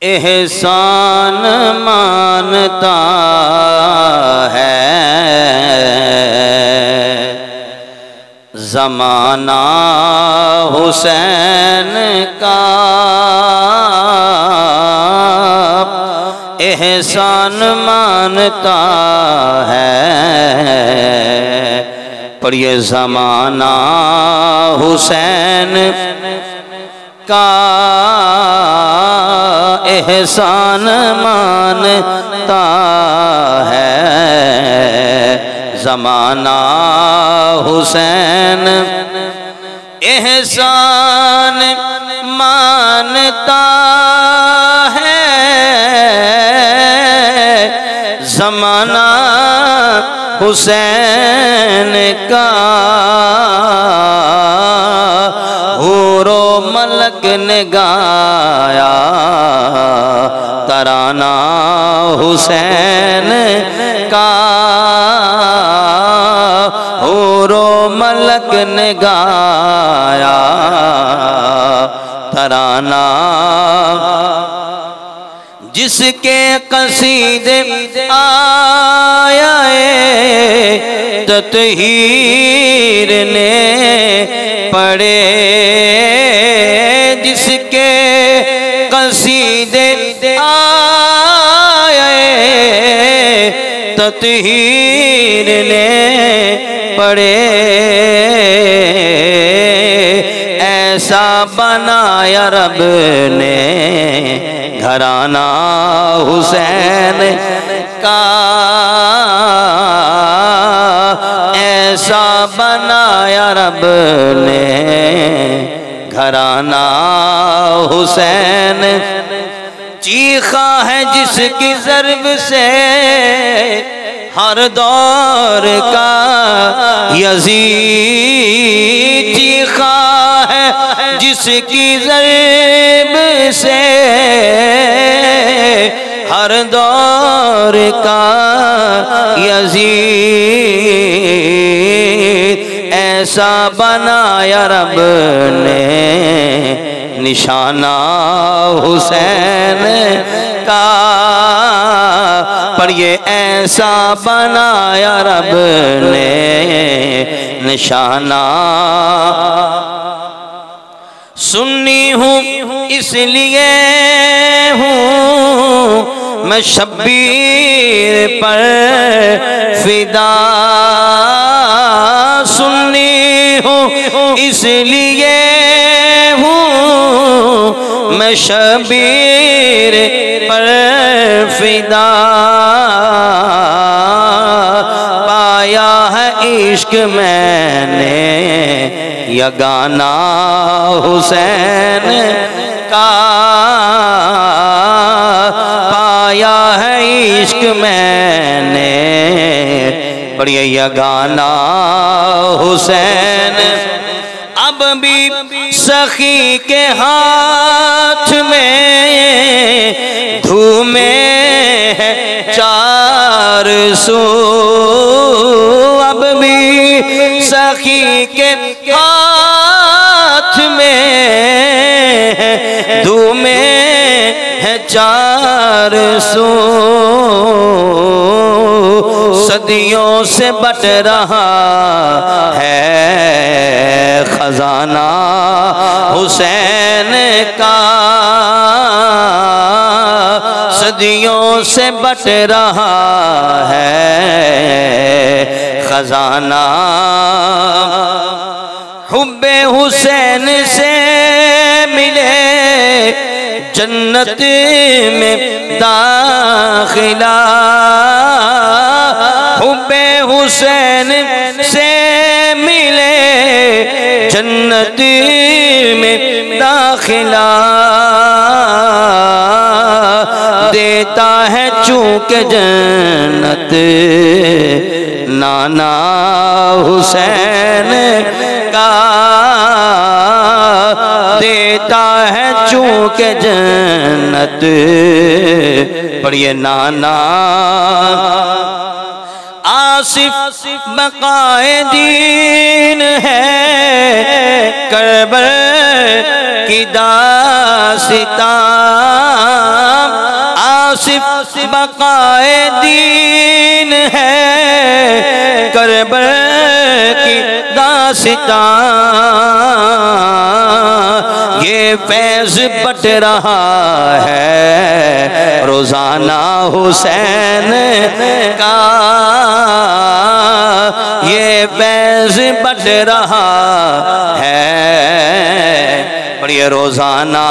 एहसान मानता है ज़माना हुसैन का, एहसान मानता है। पर ये ज़माना हुसैन का एहसान मानता है। ज़माना हुसैन एहसान मानता है। ज़माना हुसैन का हूरो मलक ने गाया तराना हुसैन का, हूरो मलक ने गाया तराना। जिसके कसीदे आया ततहीर ने पढ़े, जिसके कसीदे आए ततहीर ने पढ़े। ऐसा बनाया रब ने घराना हुसैन का, ऐसा बनाया रब ने घराना हुसैन। चीखा है जिसकी ज़र्ब से हर दौर का यज़ीद, चीखा है जिसकी ज़र्ब से हर दौर का यज़ीद। ऐसा बनाया रब ने निशाना हुसैन का, पर ये ऐसा बनाया रब ने निशाना। सुन्नी हूँ इसलिए हूँ मैं शब्बीर पर फिदा, सुन्नी हूँ इसलिए हूँ मैं शब्बीर पर फिदा। पाया है इश्क मैंने यगाना हुसैन का, पाया है इश्क मैंने पर ये यगाना हुसैन। अब भी सखी के हाथ में धूमें है 400, अब भी सखी के हाथ में धूमें है 400। सदियों से बट रहा है खजाना हुसैन का, सदियों से बट रहा है खजाना। हुब्बे हुसैन से मिले जन्नत में दाखिला, हुब्बे हुसैन से मिले जन्नत में दाखिला। देता है चूंकि जन्नत नाना हुसैन का, देता है चूंकि जन्नत पर ये नाना। आसिफ बकाए दीन है करबल की दास्तां, बकाए दीन है, करबल की दास्तां ये फैज़ बट रहा है रोजाना हुसैन का, ये फैज़ बट रहा है पढ़िए रोजाना